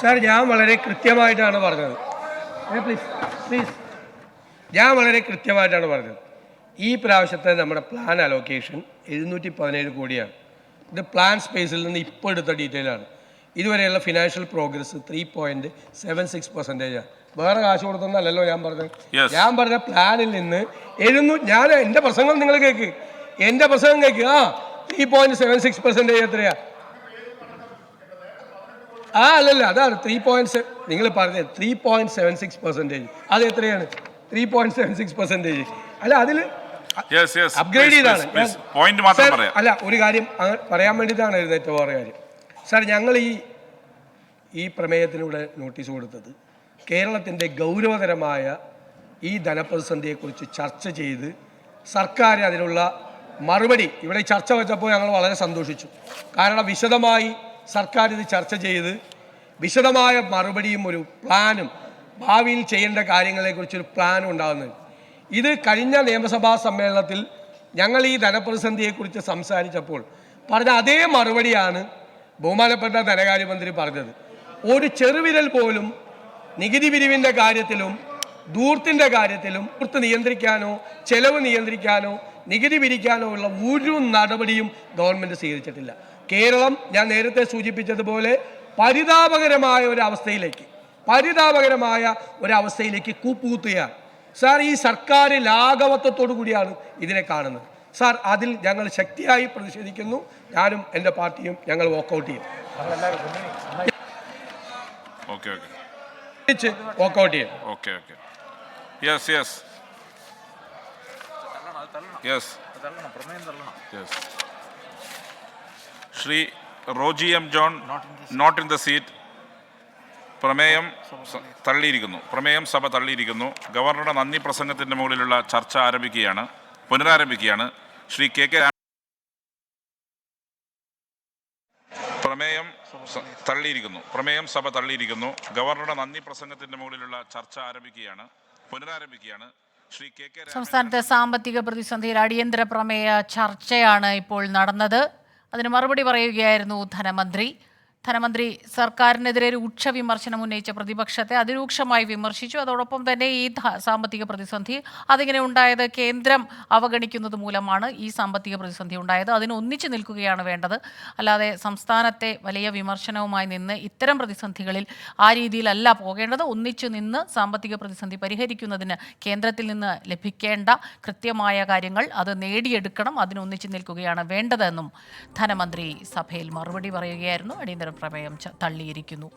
Sir, ഞാൻ വളരെ കൃത്യമായിട്ടാണ് പറഞ്ഞത്. പ്ലീസ് ഞാൻ വളരെ കൃത്യമായിട്ടാണ് പറഞ്ഞത്. ഈ പ്രാവശ്യത്തെ നമ്മുടെ പ്ലാൻ അലോക്കേഷൻ 717 കോടിയാണ്. ഇത് പ്ലാൻ സ്പേസിൽ നിന്ന് ഇപ്പോൾ എടുത്ത ഡീറ്റെയിൽ ആണ്. ഇതുവരെയുള്ള ഫിനാൻഷ്യൽ പ്രോഗ്രസ് 3.76%. വേറെ കാശ് കൊടുത്തൊന്നല്ലല്ലോ ഞാൻ പറഞ്ഞത്. ഞാൻ പറഞ്ഞ പ്ലാനിൽ നിന്ന് ഞാൻ എൻ്റെ പ്രസംഗം നിങ്ങൾ കേൾക്ക്, എൻ്റെ പ്രസംഗം കേൾക്ക്. 3.76% എത്രയാ? അല്ലല്ല, അതാണ് 3. നിങ്ങൾ പറഞ്ഞത് 3.76%. അത് എത്രയാണ്? 3.76%. അല്ല, അതിൽ അപ്ഗ്രേഡ് ചെയ്താണ്. അല്ല, ഒരു കാര്യം പറയാൻ വേണ്ടിയിട്ടാണ് എഴുന്നേറ്റ വേറെ കാര്യം. സാർ, ഞങ്ങൾ ഈ പ്രമേയത്തിലൂടെ നോട്ടീസ് കൊടുത്തത് കേരളത്തിൻ്റെ ഗൗരവതരമായ ഈ ധനപ്രതിസന്ധിയെക്കുറിച്ച് ചർച്ച ചെയ്ത് സർക്കാർ അതിനുള്ള മറുപടി ഇവിടെ ചർച്ച വെച്ചപ്പോൾ ഞങ്ങൾ വളരെ സന്തോഷിച്ചു. കാരണം വിശദമായി സർക്കാർ ഇത് ചർച്ച ചെയ്ത് വിശദമായ മറുപടിയും ഒരു പ്ലാനും ഭാവിയിൽ ചെയ്യേണ്ട കാര്യങ്ങളെക്കുറിച്ചൊരു പ്ലാനും ഉണ്ടാകുന്നത്. ഇത് കഴിഞ്ഞ നിയമസഭാ സമ്മേളനത്തിൽ ഞങ്ങൾ ഈ ധനപ്രതിസന്ധിയെക്കുറിച്ച് സംസാരിച്ചപ്പോൾ പറഞ്ഞ അതേ മറുപടിയാണ് ബഹുമാനപ്പെട്ട ധനകാര്യമന്ത്രി പറഞ്ഞത്. ഒരു ചെറുവിരൽ പോലും നികുതി പിരിവിൻ്റെ കാര്യത്തിലും ധൂർത്തിൻ്റെ കാര്യത്തിലും ധൂർത്ത് നിയന്ത്രിക്കാനോ ചെലവ് നിയന്ത്രിക്കാനോ നികുതി പിരിക്കാനോ ഉള്ള ഒരു നടപടിയും ഗവൺമെൻറ് സ്വീകരിച്ചിട്ടില്ല. കേരളം ഞാൻ നേരത്തെ സൂചിപ്പിച്ചതുപോലെ പരിതാപകരമായ ഒരവസ്ഥയിലേക്ക് കൂപ്പുകുത്തുകയാണ്. സാർ, ഈ സർക്കാർ ലാഘവത്വത്തോടു കൂടിയാണ് ഇതിനെ കാണുന്നത്. സാർ, അതിൽ ഞങ്ങൾ ശക്തിയായി പ്രതിഷേധിക്കുന്നു. ഞാനും എൻ്റെ പാർട്ടിയും ഞങ്ങൾ വോക്കൗട്ട് ചെയ്യും. വോക്കൗട്ട് ചെയ്യും. Shri Roji M John, not in the seat. പ്രമേയം സഭ തള്ളിയിരിക്കുന്നു. ഗവർണറുടെ നന്ദി പ്രസംഗത്തിൻ്റെ മുകളിലുള്ള ചർച്ച പുനരാരംഭിക്കുകയാണ്. ശ്രീ കെ പ്രമേയം സഭ തള്ളിയിരിക്കുന്നു. ഗവർണറുടെ നന്ദി പ്രസംഗത്തിൻ്റെ മുകളിലുള്ള ചർച്ച പുനരാരംഭിക്കുകയാണ്. ശ്രീ കെ സംസ്ഥാനത്തെ സാമ്പത്തിക പ്രതിസന്ധിയിൽ അടിയന്തര പ്രമേയ ചർച്ചയാണ് ഇപ്പോൾ നടന്നത്. അതിന് മറുപടി പറയുകയായിരുന്നു ധനമന്ത്രി. സർക്കാരിനെതിരെ രൂക്ഷ വിമർശനം ഉന്നയിച്ച പ്രതിപക്ഷത്തെ അതിരൂക്ഷമായി വിമർശിച്ചു. അതോടൊപ്പം തന്നെ ഈ സാമ്പത്തിക പ്രതിസന്ധി അതിങ്ങനെ ഉണ്ടായത് കേന്ദ്രം അവഗണിക്കുന്നത് മൂലമാണ് ഈ സാമ്പത്തിക പ്രതിസന്ധി ഉണ്ടായത്. അതിന് ഒന്നിച്ചു നിൽക്കുകയാണ് വേണ്ടത്. അല്ലാതെ സംസ്ഥാനത്തെ വലിയ വിമർശനവുമായി നിന്ന് ഇത്തരം പ്രതിസന്ധികളിൽ ആ രീതിയിലല്ല പോകേണ്ടത്. ഒന്നിച്ചു നിന്ന് സാമ്പത്തിക പ്രതിസന്ധി പരിഹരിക്കുന്നതിന് കേന്ദ്രത്തിൽ നിന്ന് ലഭിക്കേണ്ട കൃത്യമായ കാര്യങ്ങൾ അത് നേടിയെടുക്കണം. അതിനൊന്നിച്ചു നിൽക്കുകയാണ് വേണ്ടതെന്നും ധനമന്ത്രി സഭയിൽ മറുപടി പറയുകയായിരുന്നു. അടിയന്തര പ്രമേയം തള്ളിയിരിക്കുന്നു.